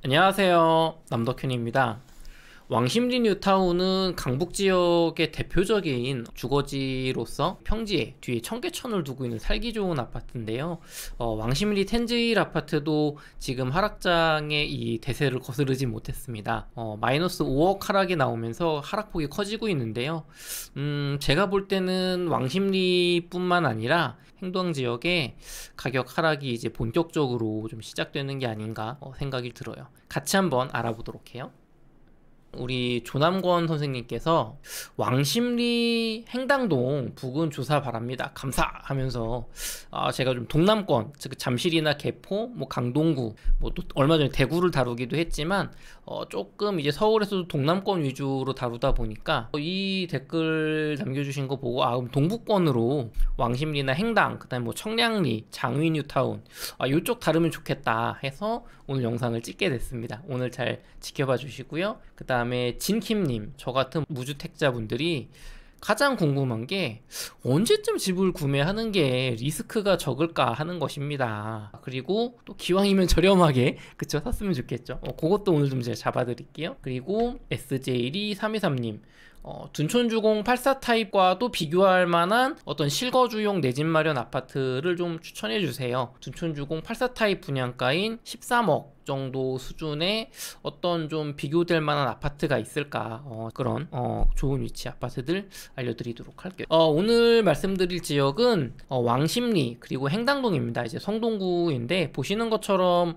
안녕하세요, 남덕현입니다. 왕십리 뉴타운은 강북 지역의 대표적인 주거지로서 평지에 뒤에 청계천을 두고 있는 살기 좋은 아파트인데요. 왕십리 텐즈힐 아파트도 지금 하락장의 이 대세를 거스르지 못했습니다. 마이너스 5억 하락이 나오면서 하락폭이 커지고 있는데요. 제가 볼 때는 왕십리뿐만 아니라 행동지역에 가격 하락이 이제 본격적으로 좀 시작되는 게 아닌가 생각이 들어요. 같이 한번 알아보도록 해요. 우리 조남권 선생님께서 왕십리 행당동 부근 조사 바랍니다. 감사하면서 제가 좀 동남권, 즉 잠실이나 개포, 강동구, 또 얼마 전에 대구를 다루기도 했지만 조금 이제 서울에서도 동남권 위주로 다루다 보니까 이 댓글 남겨주신 거 보고 그럼 동북권으로 왕십리나 행당, 그다음에 청량리, 장위 뉴타운 이쪽 다루면 좋겠다 해서 오늘 영상을 찍게 됐습니다. 오늘 잘 지켜봐 주시고요. 그 다음에 진킴님, 저 같은 무주택자분들이 가장 궁금한 게 언제쯤 집을 구매하는 게 리스크가 적을까 하는 것입니다. 그리고 또 기왕이면 저렴하게 그쵸 샀으면 좋겠죠. 그것도 오늘 좀 제가 잡아드릴게요. 그리고 SJ3223님, 둔촌주공 84 타입과도 비교할 만한 어떤 실거주용 내 집 마련 아파트를 좀 추천해 주세요. 둔촌주공 84 타입 분양가인 13억 정도 수준의 어떤 좀 비교될 만한 아파트가 있을까, 그런 좋은 위치 아파트들 알려드리도록 할게요. 오늘 말씀드릴 지역은 왕십리 그리고 행당동입니다. 이제 성동구인데 보시는 것처럼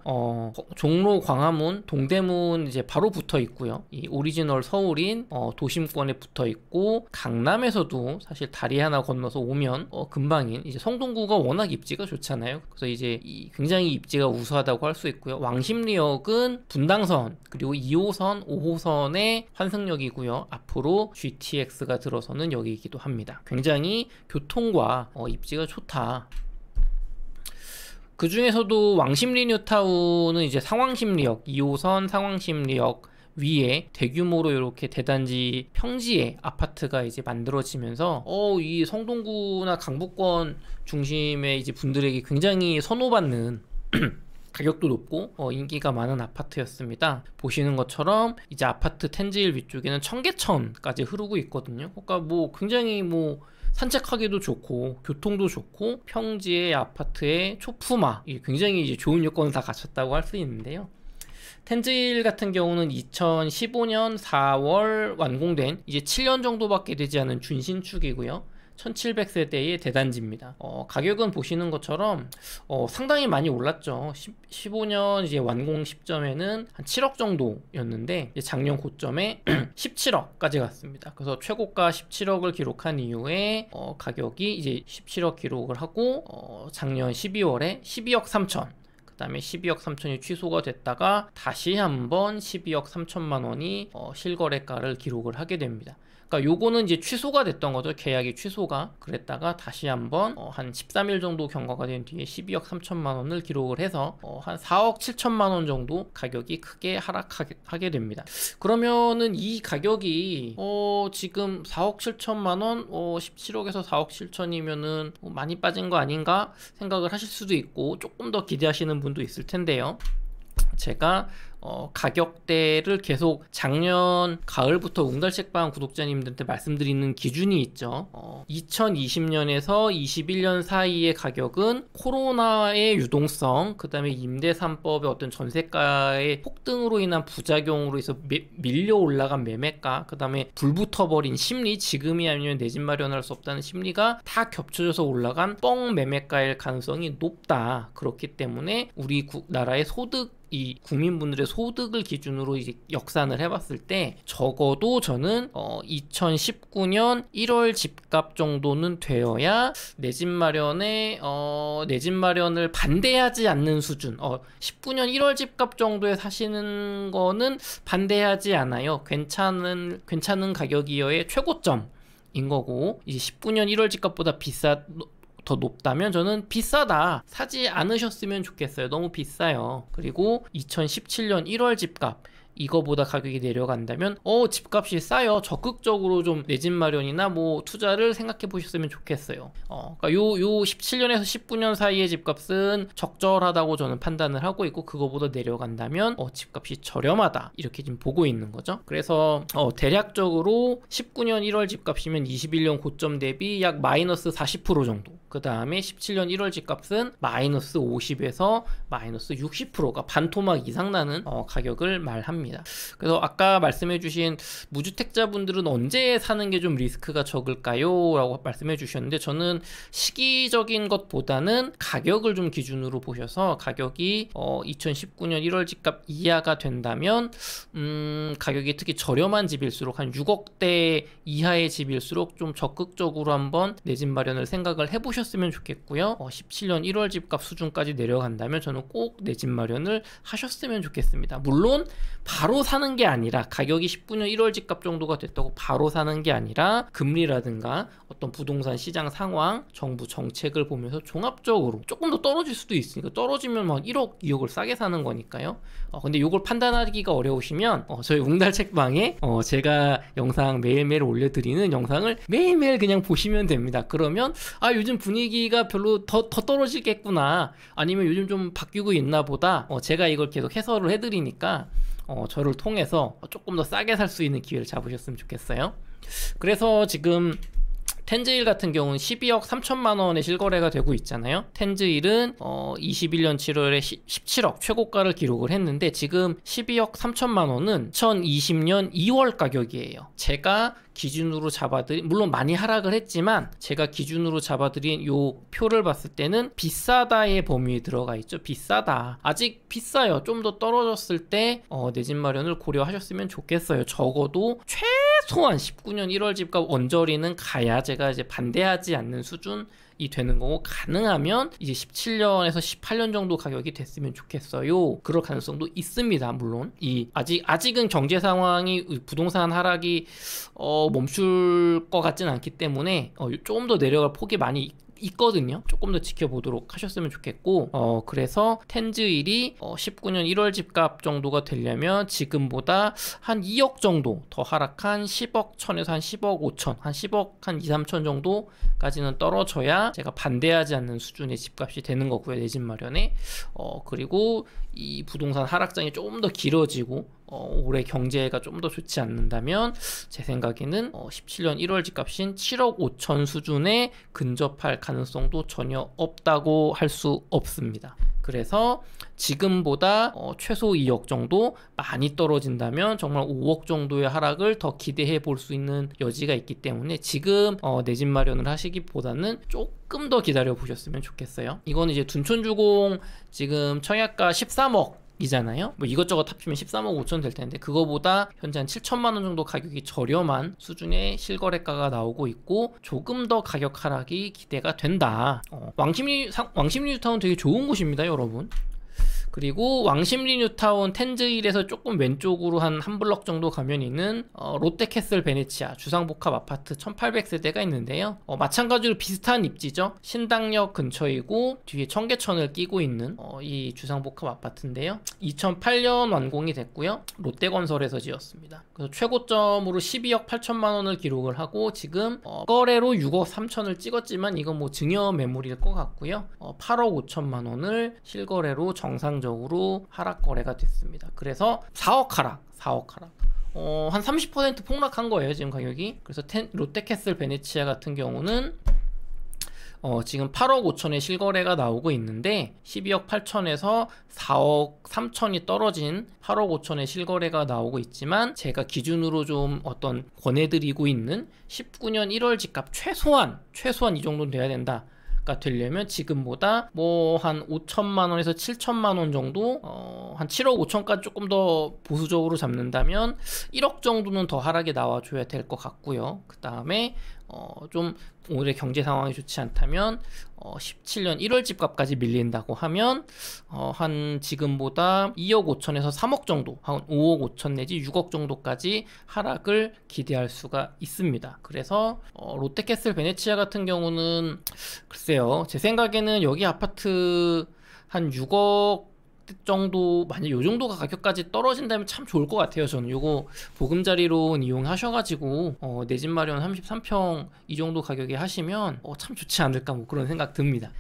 종로, 광화문, 동대문 이제 바로 붙어 있고요. 이 오리지널 서울인 도심권에 붙어 있고, 강남에서도 사실 다리 하나 건너서 오면 금방인 이제 성동구가 워낙 입지가 좋잖아요. 그래서 이제 굉장히 입지가 우수하다고 할 수 있고요. 왕십리역은 분당선 그리고 2호선, 5호선의 환승역이고요. 앞으로 GTX가 들어서는 역이기도 합니다. 굉장히 교통과 입지가 좋다. 그 중에서도 왕십리 뉴타운은 이제 상왕십리역, 2호선 상왕십리역 위에 대규모로 이렇게 대단지 평지에 아파트가 이제 만들어지면서 이 성동구나 강북권 중심의 이제 분들에게 굉장히 선호받는 가격도 높고 인기가 많은 아파트였습니다. 보시는 것처럼 이제 아파트 텐즈힐 위쪽에는 청계천까지 흐르고 있거든요. 그러니까 굉장히 산책하기도 좋고 교통도 좋고 평지의 아파트의 초품화, 굉장히 이제 좋은 요건을 다 갖췄다고 할 수 있는데요. 텐즈힐 같은 경우는 2015년 4월 완공된 이제 7년 정도밖에 되지 않은 준신축이고요. 1700세대의 대단지입니다. 가격은 보시는 것처럼 상당히 많이 올랐죠. 15년 이제 완공 시점에는 한 7억 정도였는데 이제 작년 고점에 17억까지 갔습니다. 그래서 최고가 17억을 기록한 이후에 가격이 이제 17억 기록을 하고 작년 12월에 12억 3천, 그 다음에 12억 3천이 취소가 됐다가 다시 한번 12억 3천만 원이 실거래가를 기록을 하게 됩니다. 그러니까 요거는 이제 취소가 됐던 거죠. 계약이 취소가. 그랬다가 다시 한번 한 13일 정도 경과가 된 뒤에 12억 3천만 원을 기록을 해서 한 4억 7천만 원 정도 가격이 크게 하락하게 됩니다. 그러면은 이 가격이 지금 4억 7천만 원, 17억에서 4억 7천이면은 많이 빠진 거 아닌가 생각을 하실 수도 있고, 조금 더 기대하시는 분도 있을 텐데요. 제가 가격대를 계속 작년 가을부터 웅달책방 구독자님들한테 말씀드리는 기준이 있죠. 2020년에서 21년 사이의 가격은 코로나의 유동성, 그 다음에 임대 3법의 어떤 전세가의 폭등으로 인한 부작용으로 해서 밀려 올라간 매매가, 그 다음에 불붙어버린 심리, 지금이 아니면 내 집 마련할 수 없다는 심리가 다 겹쳐져서 올라간 뻥 매매가일 가능성이 높다. 그렇기 때문에 우리 나라의 이 국민분들의 소득을 기준으로 이제 역산을 해봤을 때 적어도 저는 2019년 1월 집값 정도는 되어야 내 집 마련을 반대하지 않는 수준, 19년 1월 집값 정도에 사시는 거는 반대하지 않아요. 괜찮은 가격이어의 최고점인 거고, 이제 19년 1월 집값보다 더 높다면 저는 비싸다, 사지 않으셨으면 좋겠어요. 너무 비싸요. 그리고 2017년 1월 집값, 이거보다 가격이 내려간다면 집값이 싸요. 적극적으로 좀 내 집 마련이나 뭐 투자를 생각해 보셨으면 좋겠어요. 그러니까 요 17년에서 19년 사이의 집값은 적절하다고 저는 판단을 하고 있고, 그거보다 내려간다면 집값이 저렴하다 이렇게 지금 보고 있는 거죠. 그래서 대략적으로 19년 1월 집값이면 21년 고점 대비 약 마이너스 40% 정도, 그 다음에 17년 1월 집값은 마이너스 50에서 마이너스 60%가 반토막 이상 나는 가격을 말합니다. 그래서 아까 말씀해주신 무주택자분들은 언제 사는 게 좀 리스크가 적을까요? 라고 말씀해 주셨는데, 저는 시기적인 것보다는 가격을 좀 기준으로 보셔서, 가격이 2019년 1월 집값 이하가 된다면 가격이 특히 저렴한 집일수록, 한 6억대 이하의 집일수록 좀 적극적으로 한번 내 집 마련을 생각을 해보셨으면 좋겠고요. 17년 1월 집값 수준까지 내려간다면 저는 꼭 내 집 마련을 하셨으면 좋겠습니다. 물론 바로 사는 게 아니라, 가격이 19년 1월 집값 정도가 됐다고 바로 사는 게 아니라 금리라든가 어떤 부동산 시장 상황, 정부 정책을 보면서 종합적으로 조금 더 떨어질 수도 있으니까, 떨어지면 막 1억, 2억을 싸게 사는 거니까요. 근데 이걸 판단하기가 어려우시면 저희 웅달 책방에 제가 영상 매일매일 올려드리는 영상을 매일매일 그냥 보시면 됩니다. 그러면 요즘 분위기가 별로 더 떨어지겠구나, 아니면 요즘 좀 바뀌고 있나 보다, 제가 이걸 계속 해설을 해드리니까 저를 통해서 조금 더 싸게 살 수 있는 기회를 잡으셨으면 좋겠어요. 그래서 지금 텐즈일 같은 경우는 12억 3천만 원의 실거래가 되고 있잖아요. 텐즈일은 21년 7월에 17억 최고가를 기록을 했는데, 지금 12억 3천만 원은 2020년 2월 가격이에요. 제가 기준으로 잡아드린, 물론 많이 하락을 했지만 제가 기준으로 잡아드린 요 표를 봤을 때는 비싸다의 범위에 들어가 있죠. 비싸다, 아직 비싸요. 좀 더 떨어졌을 때 내 집 마련을 고려하셨으면 좋겠어요. 적어도 최소한 19년 1월 집값 언저리는 가야 제가 이제 반대하지 않는 수준이 되는 거고, 가능하면 이제 17년에서 18년 정도 가격이 됐으면 좋겠어요. 그럴 가능성도 있습니다. 물론 아직은 경제 상황이, 부동산 하락이 멈출 것 같지는 않기 때문에 조금 더 내려갈 폭이 많이 있거든요. 조금 더 지켜보도록 하셨으면 좋겠고, 그래서 텐즈일이 19년 1월 집값 정도가 되려면 지금보다 한 2억 정도 더 하락한 10억 1000에서 한 10억 5천, 한 10억 한 2, 3천 정도까지는 떨어져야 제가 반대하지 않는 수준의 집값이 되는 거고요. 내 집 마련에. 그리고 이 부동산 하락장이 조금 더 길어지고 올해 경제가 좀 더 좋지 않는다면 제 생각에는 17년 1월 집값인 7억 5천 수준에 근접할 가능성도 전혀 없다고 할 수 없습니다. 그래서 지금보다 최소 2억 정도 많이 떨어진다면 정말 5억 정도의 하락을 더 기대해 볼 수 있는 여지가 있기 때문에, 지금 내 집 마련을 하시기보다는 조금 더 기다려 보셨으면 좋겠어요. 이거는 이제 둔촌주공 지금 청약가 13억 이잖아요. 뭐 이것저것 합치면 13억 5천 될 텐데, 그거보다 현재 한 7천만 원 정도 가격이 저렴한 수준의 실거래가가 나오고 있고, 조금 더 가격 하락이 기대가 된다. 왕십리 뉴타운 되게 좋은 곳입니다, 여러분. 그리고 왕십리 뉴타운 텐즈힐에서 조금 왼쪽으로 한 블럭 정도 가면 있는 롯데캐슬 베네치아 주상복합 아파트 1800세대가 있는데요. 마찬가지로 비슷한 입지죠. 신당역 근처이고 뒤에 청계천을 끼고 있는 이 주상복합 아파트인데요. 2008년 완공이 됐고요. 롯데건설에서 지었습니다. 그래서 최고점으로 12억 8천만 원을 기록을 하고, 지금 거래로 6억 3천을 찍었지만 이건 뭐 증여 매물일 것 같고요. 8억 5천만 원을 실거래로 정상적으로 하락 거래가 됐습니다. 그래서 4억 하락. 한 30% 폭락한 거예요, 지금 가격이. 그래서 롯데캐슬 베네치아 같은 경우는 지금 8억 5천에 실거래가 나오고 있는데, 12억 8천에서 4억 3천이 떨어진 8억 5천에 실거래가 나오고 있지만, 제가 기준으로 좀 권해드리고 있는 19년 1월 집값 최소한 이 정도는 돼야 된다 가 되려면 지금보다 뭐 한 5천만 원에서 7천만 원 정도, 한 7억 5천까지 조금 더 보수적으로 잡는다면 1억 정도는 더 하락이 나와줘야 될 것 같고요. 그 다음에 좀 올해 경제 상황이 좋지 않다면 17년 1월 집값까지 밀린다고 하면 한 지금보다 2억 5천에서 3억 정도, 한 5억 5천 내지 6억 정도까지 하락을 기대할 수가 있습니다. 그래서 롯데캐슬 베네치아 같은 경우는 글쎄요, 제 생각에는 여기 아파트 한 6억 정도, 만약 요 정도 가격까지 떨어진다면 참 좋을 것 같아요. 저는 요거 보금자리론 이용하셔가지고 내 집 마련 33평 이 정도 가격에 하시면 참 좋지 않을까 뭐 그런 생각 듭니다.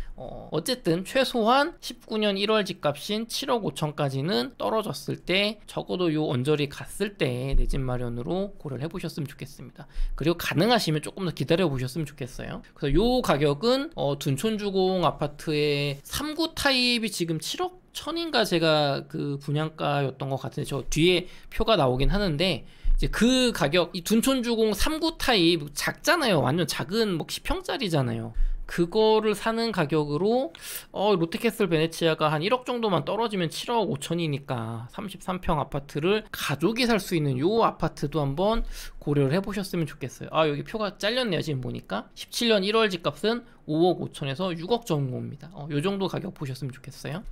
어쨌든 최소한 19년 1월 집값인 7억 5천까지는 떨어졌을 때 적어도 요 언저리 갔을 때 내 집 마련으로 고려를 해보셨으면 좋겠습니다. 그리고 가능하시면 조금 더 기다려 보셨으면 좋겠어요. 그래서 요 가격은 둔촌주공 아파트의 3구 타입이 지금 7억 1000인가 제가 그 분양가였던 것 같은데, 저 뒤에 표가 나오긴 하는데 이제 그 가격, 이 둔촌주공 3구 타입 작잖아요. 완전 작은 뭐 10평짜리잖아요. 그거를 사는 가격으로 롯데캐슬 베네치아가 한 1억 정도만 떨어지면 7억 5천이니까 33평 아파트를 가족이 살 수 있는 요 아파트도 한번 고려를 해보셨으면 좋겠어요. 여기 표가 잘렸네요. 지금 보니까 17년 1월 집값은 5억 5천에서 6억 정도입니다. 요 정도 가격 보셨으면 좋겠어요.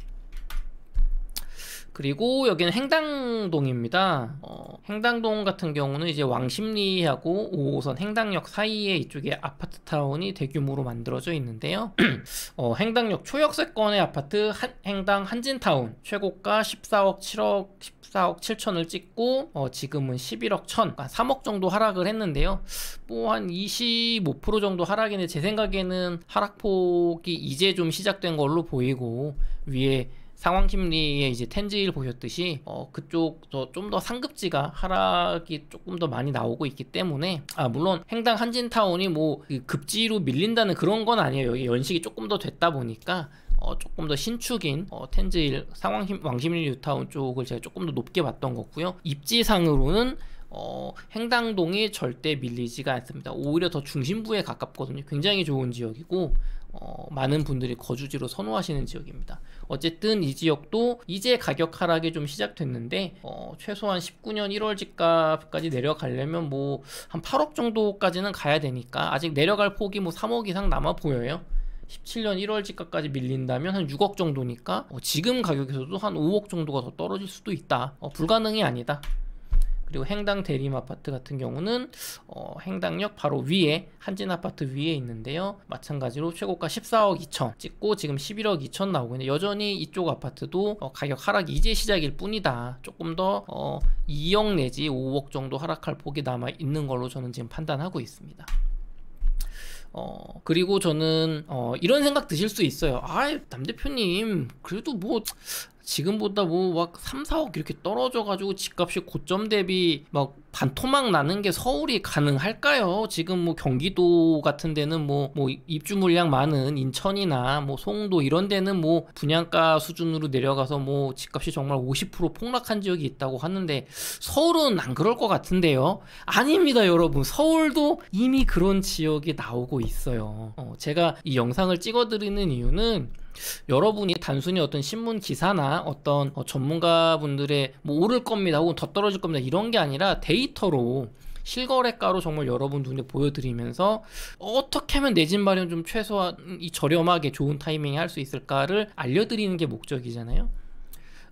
그리고 여기는 행당동입니다. 행당동 같은 경우는 이제 왕십리하고 5호선 행당역 사이에 이쪽에 아파트 타운이 대규모로 만들어져 있는데요. 행당역 초역세권의 아파트 행당 한진타운 최고가 14억 7천을 찍고 지금은 11억 1천, 그러니까 3억 정도 하락을 했는데요. 뭐 한 25% 정도 하락인데 제 생각에는 하락폭이 이제 좀 시작된 걸로 보이고, 위에 상황심리의 이제 텐즈일 보셨듯이 그쪽 좀 더 상급지가 하락이 조금 더 많이 나오고 있기 때문에, 물론 행당 한진타운이 뭐 급지로 밀린다는 그런 건 아니에요. 여기 연식이 조금 더 됐다 보니까 조금 더 신축인 텐즈일 왕심리 뉴타운 쪽을 제가 조금 더 높게 봤던 거고요. 입지상으로는 행당동이 절대 밀리지가 않습니다. 오히려 더 중심부에 가깝거든요. 굉장히 좋은 지역이고 많은 분들이 거주지로 선호하시는 지역입니다. 어쨌든 이 지역도 이제 가격 하락이 좀 시작됐는데 최소한 19년 1월 집값까지 내려가려면 뭐 한 8억 정도까지는 가야 되니까 아직 내려갈 폭이 뭐 3억 이상 남아 보여요. 17년 1월 집값까지 밀린다면 한 6억 정도니까 지금 가격에서도 한 5억 정도가 더 떨어질 수도 있다. 불가능이 아니다. 그리고 행당 대림아파트 같은 경우는 행당역 바로 위에 한진아파트 위에 있는데요. 마찬가지로 최고가 14억 2천 찍고 지금 11억 2천 나오고 있는데, 여전히 이쪽 아파트도 가격 하락이 이제 시작일 뿐이다. 조금 더 2억 내지 5억 정도 하락할 폭이 남아 있는 걸로 저는 지금 판단하고 있습니다. 그리고 저는 이런 생각 드실 수 있어요. 남 대표님 그래도 뭐 지금보다 뭐 막 3, 4억 이렇게 떨어져가지고 집값이 고점 대비 막 반토막 나는 게 서울이 가능할까요? 지금 뭐 경기도 같은 데는 뭐 입주 물량 많은 인천이나 뭐 송도 이런 데는 뭐 분양가 수준으로 내려가서 뭐 집값이 정말 50% 폭락한 지역이 있다고 하는데, 서울은 안 그럴 것 같은데요? 아닙니다, 여러분. 서울도 이미 그런 지역이 나오고 있어요. 제가 이 영상을 찍어드리는 이유는 여러분이 단순히 어떤 신문 기사나 어떤 전문가분들의 뭐 오를 겁니다 혹은 더 떨어질 겁니다 이런 게 아니라 데이터로 실거래가로 정말 여러분 눈에 보여드리면서 어떻게 하면 내 집 마련 좀 최소한 저렴하게 좋은 타이밍에 할 수 있을까를 알려드리는 게 목적이잖아요.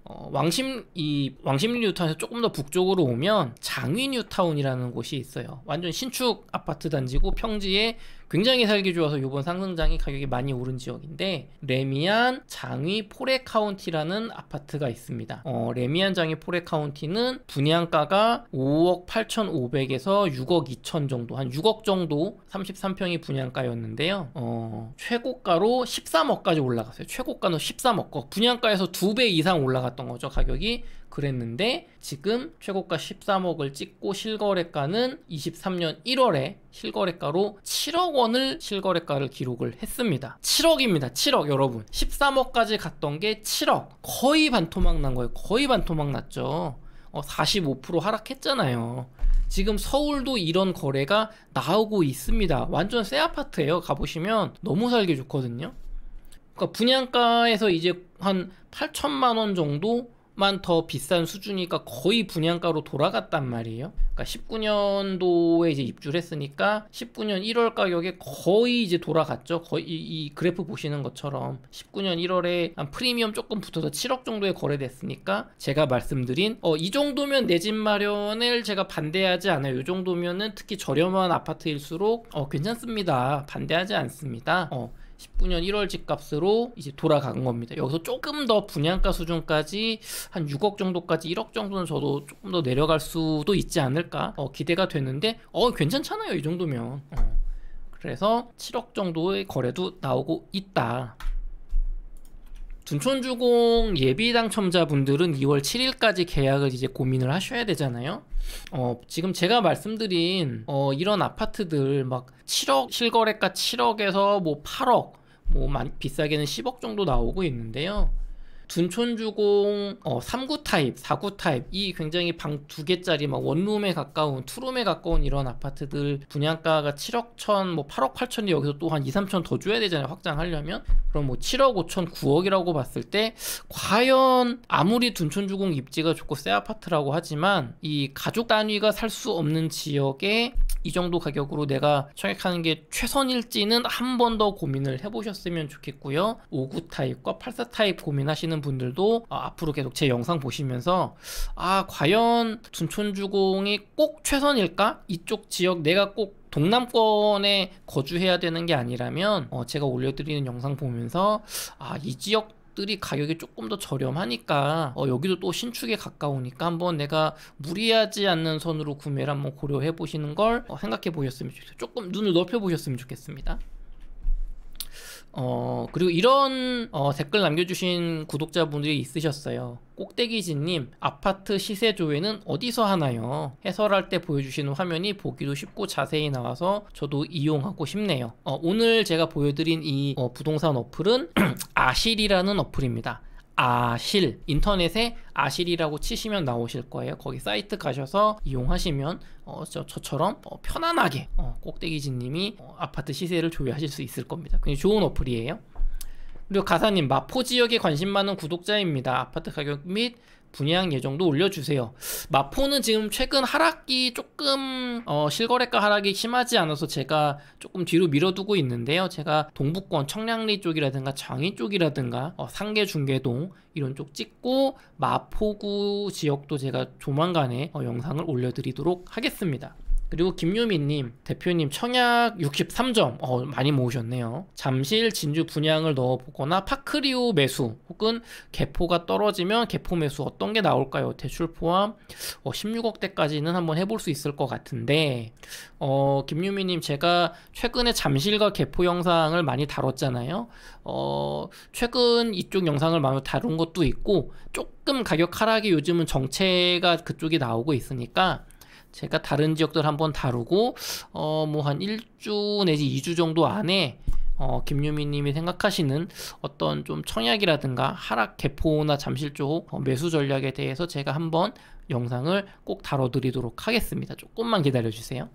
왕십리 뉴타운에서 조금 더 북쪽으로 오면 장위 뉴타운이라는 곳이 있어요. 완전 신축 아파트 단지고 평지에 굉장히 살기 좋아서 이번 상승장이 가격이 많이 오른 지역인데, 레미안 장위 포레 카운티라는 아파트가 있습니다. 레미안 장위 포레 카운티는 분양가가 5억 8,500에서 6억 2천 정도, 한 6억 정도 33평이 분양가였는데요. 최고가로 13억까지 올라갔어요. 최고가는 13억. 분양가에서 2배 이상 올라갔던 거죠, 가격이. 그랬는데 지금 최고가 13억을 찍고 실거래가는 23년 1월에 실거래가로 7억 원을 실거래가를 기록을 했습니다. 7억입니다. 7억 여러분. 13억까지 갔던 게 7억. 거의 반토막 난 거예요. 거의 반토막 났죠. 45% 하락했잖아요. 지금 서울도 이런 거래가 나오고 있습니다. 완전 새 아파트예요. 가보시면 너무 살기 좋거든요. 그러니까 분양가에서 이제 한 8천만 원 정도 만 더 비싼 수준이니까 거의 분양가로 돌아갔단 말이에요. 그러니까 19년도에 이제 입주를 했으니까 19년 1월 가격에 거의 이제 돌아갔죠. 거의 이 그래프 보시는 것처럼 19년 1월에 한 프리미엄 조금 붙어서 7억 정도에 거래됐으니까 제가 말씀드린 이 정도면 내 집 마련을 제가 반대하지 않아요. 이 정도면은 특히 저렴한 아파트일수록 괜찮습니다. 반대하지 않습니다. 19년 1월 집값으로 이제 돌아간 겁니다. 여기서 조금 더 분양가 수준까지 한 6억 정도까지 1억 정도는 저도 조금 더 내려갈 수도 있지 않을까 기대가 되는데 괜찮잖아요, 이 정도면. 그래서 7억 정도의 거래도 나오고 있다. 둔촌주공 예비 당첨자분들은 2월 7일까지 계약을 이제 고민을 하셔야 되잖아요. 지금 제가 말씀드린 이런 아파트들 막 7억 실거래가 7억에서 뭐 8억 뭐 비싸게는 10억 정도 나오고 있는데요. 둔촌주공 3구 타입, 4구 타입 이 굉장히 방 2개짜리 막 원룸에 가까운 투룸에 가까운 이런 아파트들 분양가가 7억 1천 뭐 8억 8천이 여기서 또 한 2, 3천 더 줘야 되잖아요, 확장하려면. 그럼 뭐 7억 5천 9억이라고 봤을 때 과연 아무리 둔촌주공 입지가 좋고 새 아파트라고 하지만 이 가족 단위가 살 수 없는 지역에 이 정도 가격으로 내가 청약하는 게 최선일지는 한 번 더 고민을 해보셨으면 좋겠고요. 5구 타입과 84 타입 고민하시는 분들도 앞으로 계속 제 영상 보시면서 과연 둔촌주공이 꼭 최선일까? 이쪽 지역 내가 꼭 동남권에 거주해야 되는 게 아니라면 제가 올려드리는 영상 보면서 이 지역들이 가격이 조금 더 저렴하니까 여기도 또 신축에 가까우니까 한번 내가 무리하지 않는 선으로 구매를 한번 고려해 보시는 걸 생각해 보셨으면 좋겠어요. 조금 눈을 넓혀 보셨으면 좋겠습니다. 그리고 이런 댓글 남겨주신 구독자분들이 있으셨어요. 꼭대기진님, 아파트 시세 조회는 어디서 하나요? 해설할 때 보여주시는 화면이 보기도 쉽고 자세히 나와서 저도 이용하고 싶네요. 오늘 제가 보여드린 이 부동산 어플은 아실이라는 어플입니다. 아실, 인터넷에 아실이라고 치시면 나오실 거예요. 거기 사이트 가셔서 이용하시면 저처럼 편안하게 꼭대기진님이 아파트 시세를 조회하실 수 있을 겁니다. 굉장히 좋은 어플이에요. 그리고 가사님, 마포 지역에 관심 많은 구독자입니다. 아파트 가격 및 분양 예정도 올려주세요. 마포는 지금 최근 하락이 조금 실거래가 하락이 심하지 않아서 제가 조금 뒤로 밀어두고 있는데요. 제가 동부권 청량리 쪽이라든가 장위 쪽이라든가 상계 중계동 이런 쪽 찍고 마포구 지역도 제가 조만간에 영상을 올려드리도록 하겠습니다. 그리고 김유미님, 대표님 청약 63점 많이 모으셨네요. 잠실 진주 분양을 넣어보거나 파크리오 매수 혹은 개포가 떨어지면 개포 매수 어떤 게 나올까요? 대출 포함 16억대까지는 한번 해볼 수 있을 것 같은데 김유미님, 제가 최근에 잠실과 개포 영상을 많이 다뤘잖아요. 최근 이쪽 영상을 많이 다룬 것도 있고 조금 가격 하락이 요즘은 정체가 그쪽이 나오고 있으니까 제가 다른 지역들 한번 다루고 뭐 한 1주 내지 2주 정도 안에 김유미님이 생각하시는 어떤 좀 청약이라든가 하락 개포나 잠실 쪽 매수 전략에 대해서 제가 한번 영상을 꼭 다뤄드리도록 하겠습니다. 조금만 기다려주세요.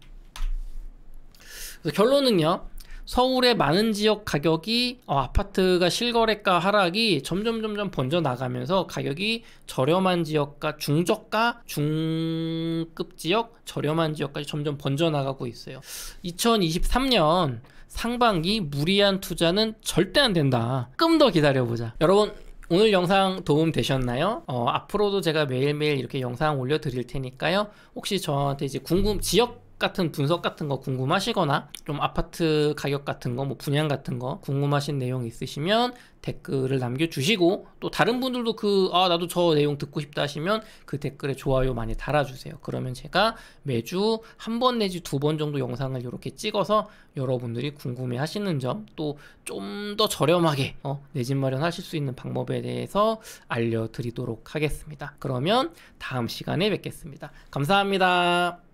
그래서 결론은요, 서울의 많은 지역 가격이 아파트가 실거래가 하락이 점점 번져 나가면서 가격이 저렴한 지역과 중저가, 중급 지역, 저렴한 지역까지 점점 번져 나가고 있어요. 2023년 상반기 무리한 투자는 절대 안 된다. 조금 더 기다려보자. 여러분, 오늘 영상 도움 되셨나요? 앞으로도 제가 매일매일 이렇게 영상 올려드릴 테니까요. 혹시 저한테 이제 지역 같은 분석 같은 거 궁금하시거나 좀 아파트 가격 같은 거, 뭐 분양 같은 거 궁금하신 내용 있으시면 댓글을 남겨주시고, 또 다른 분들도 나도 저 내용 듣고 싶다 하시면 그 댓글에 좋아요 많이 달아주세요. 그러면 제가 매주 한 번 내지 2번 정도 영상을 이렇게 찍어서 여러분들이 궁금해 하시는 점, 또 좀 더 저렴하게 내 집 마련하실 수 있는 방법에 대해서 알려드리도록 하겠습니다. 그러면 다음 시간에 뵙겠습니다. 감사합니다.